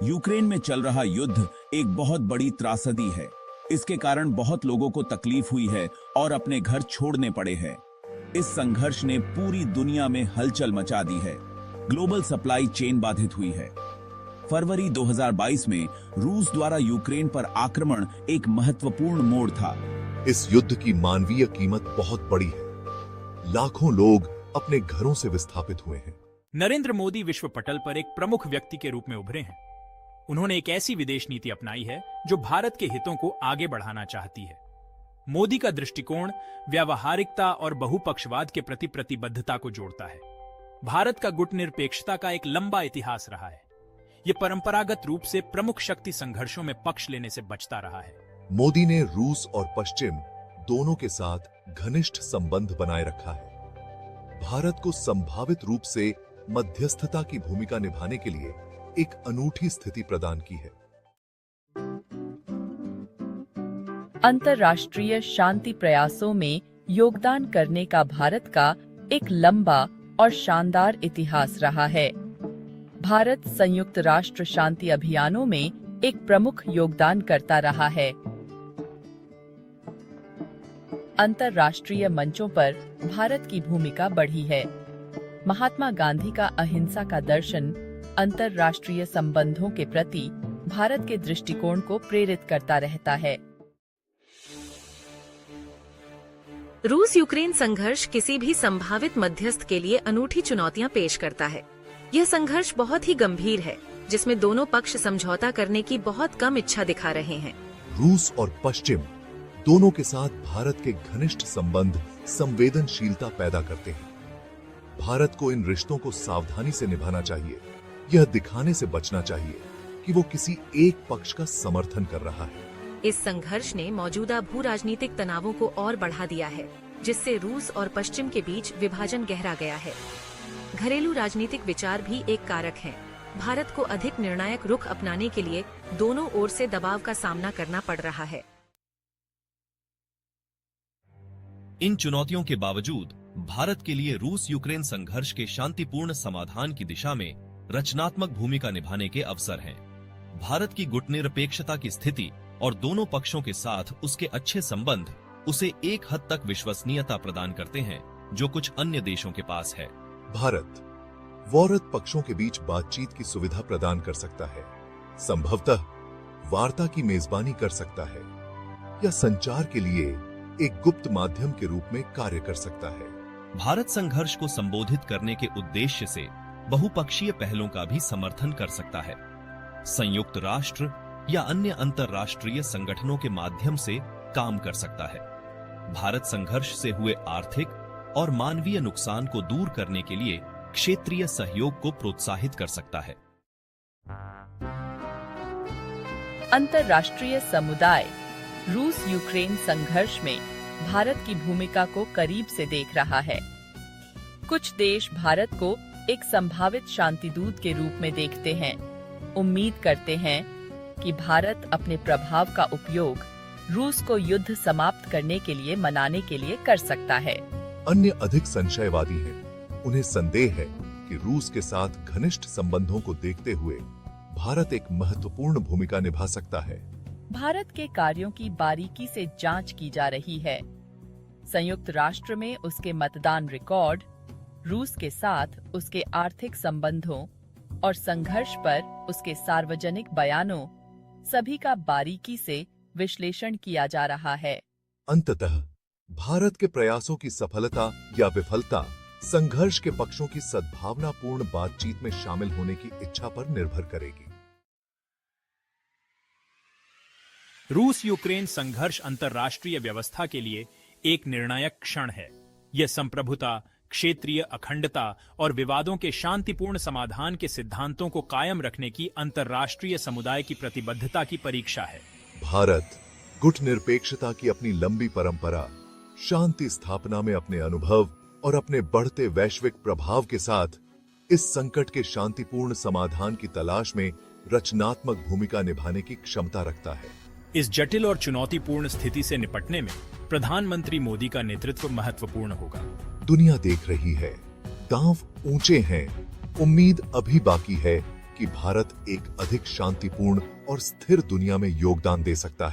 Ukraine में चल रहा युद्ध एक बहुत बड़ी त्रासदी है। इसके कारण बहुत लोगों को तकलीफ हुई है और अपने घर छोड़ने पड़े हैं। इस संघर्ष ने पूरी दुनिया में हलचल मचा दी है। ग्लोबल सप्लाई चेन बाधित हुई है। फरवरी 2022 में रूस द्वारा यूक्रेन पर आक्रमण एक महत्वपूर्ण मोड़ था। इस युद्ध की मानवीय कीमत बहुत बड़ी है। लाखों लोग अपने घरों से विस्थापित हुए हैं। नरेंद्र मोदी विश्व पटल पर एक प्रमुख व्यक्ति के रूप में उभरे हैं। उन्होंने एक ऐसी विदेश नीति अपनाई है जो भारत के हितों को आगे बढ़ाना चाहती है। मोदी का दृष्टिकोण व्यावहारिकता और बहुपक्षवाद के प्रति प्रतिबद्धता को जोड़ता है। भारत का गुटनिरपेक्षता का एक लंबा इतिहास रहा है। यह परंपरागत रूप से प्रमुख शक्ति संघर्षों में पक्ष लेने से बचता रहा है। मोदी ने रूस और पश्चिम दोनों के साथ घनिष्ठ संबंध बनाए रखा है। भारत को संभावित रूप से मध्यस्थता की भूमिका निभाने के लिए एक अनूठी स्थिति प्रदान की है। अंतर्राष्ट्रीय शांति प्रयासों में योगदान करने का भारत का एक लंबा और शानदार इतिहास रहा है। भारत संयुक्त राष्ट्र शांति अभियानों में एक प्रमुख योगदान करता रहा है। अंतर्राष्ट्रीय मंचों पर भारत की भूमिका बढ़ी है। महात्मा गांधी का अहिंसा का दर्शन अंतर्राष्ट्रीय संबंधों के प्रति भारत के दृष्टिकोण को प्रेरित करता रहता है। रूस यूक्रेन संघर्ष किसी भी संभावित मध्यस्थ के लिए अनूठी चुनौतियां पेश करता है। यह संघर्ष बहुत ही गंभीर है, जिसमें दोनों पक्ष समझौता करने की बहुत कम इच्छा दिखा रहे हैं। रूस और पश्चिम दोनों के साथ भारत के घनिष्ठ संबंध संवेदनशीलता पैदा करते हैं। भारत को इन रिश्तों को सावधानी से निभाना चाहिए। यह दिखाने से बचना चाहिए कि वो किसी एक पक्ष का समर्थन कर रहा है। इस संघर्ष ने मौजूदा भू राजनीतिक तनावों को और बढ़ा दिया है, जिससे रूस और पश्चिम के बीच विभाजन गहरा गया है। घरेलू राजनीतिक विचार भी एक कारक है। भारत को अधिक निर्णायक रुख अपनाने के लिए दोनों ओर से दबाव का सामना करना पड़ रहा है। इन चुनौतियों के बावजूद भारत के लिए रूस यूक्रेन संघर्ष के शांतिपूर्ण समाधान की दिशा में रचनात्मक भूमिका निभाने के अवसर हैं। भारत की गुटनिरपेक्षता की स्थिति और दोनों पक्षों के साथ उसके अच्छे संबंध उसे एक हद तक विश्वसनीयता प्रदान करते हैं, जो कुछ अन्य देशों के पास है। भारत वॉरत पक्षों के बीच बातचीत की सुविधा प्रदान कर सकता है, संभवतः वार्ता की मेजबानी कर सकता है या संचार के लिए एक गुप्त माध्यम के रूप में कार्य कर सकता है। भारत संघर्ष को संबोधित करने के उद्देश्य से बहुपक्षीय पहलों का भी समर्थन कर सकता है। संयुक्त राष्ट्र या अन्य अंतर्राष्ट्रीय संगठनों के माध्यम से काम कर सकता है। भारत संघर्ष से हुए आर्थिक और मानवीय नुकसान को दूर करने के लिए क्षेत्रीय सहयोग को प्रोत्साहित कर सकता है। अंतर्राष्ट्रीय समुदाय रूस यूक्रेन संघर्ष में भारत की भूमिका को करीब से देख रहा है। कुछ देश भारत को एक संभावित शांतिदूत के रूप में देखते हैं। उम्मीद करते हैं कि भारत अपने प्रभाव का उपयोग रूस को युद्ध समाप्त करने के लिए मनाने के लिए कर सकता है। अन्य अधिक संशयवादी हैं। उन्हें संदेह है कि रूस के साथ घनिष्ठ संबंधों को देखते हुए भारत एक महत्वपूर्ण भूमिका निभा सकता है। भारत के कार्यों की बारीकी से जांच की जा रही है। संयुक्त राष्ट्र में उसके मतदान रिकॉर्ड, रूस के साथ उसके आर्थिक संबंधों और संघर्ष पर उसके सार्वजनिक बयानों, सभी का बारीकी से विश्लेषण किया जा रहा है। अंततः भारत के प्रयासों की सफलता या विफलता संघर्ष के पक्षों की सद्भावनापूर्ण बातचीत में शामिल होने की इच्छा पर निर्भर करेगी। रूस यूक्रेन संघर्ष अंतर्राष्ट्रीय व्यवस्था के लिए एक निर्णायक क्षण है। यह संप्रभुता, क्षेत्रीय अखंडता और विवादों के शांतिपूर्ण समाधान के सिद्धांतों को कायम रखने की अंतर्राष्ट्रीय समुदाय की प्रतिबद्धता की परीक्षा है। भारत गुटनिरपेक्षता की अपनी लंबी परंपरा, शांति स्थापना में अपने अनुभव और अपने बढ़ते वैश्विक प्रभाव के साथ इस संकट के शांतिपूर्ण समाधान की तलाश में रचनात्मक भूमिका निभाने की क्षमता रखता है। इस जटिल और चुनौतीपूर्ण स्थिति से निपटने में प्रधानमंत्री मोदी का नेतृत्व महत्वपूर्ण होगा। दुनिया देख रही है, दांव ऊंचे हैं, उम्मीद अभी बाकी है कि भारत एक अधिक शांतिपूर्ण और स्थिर दुनिया में योगदान दे सकता है।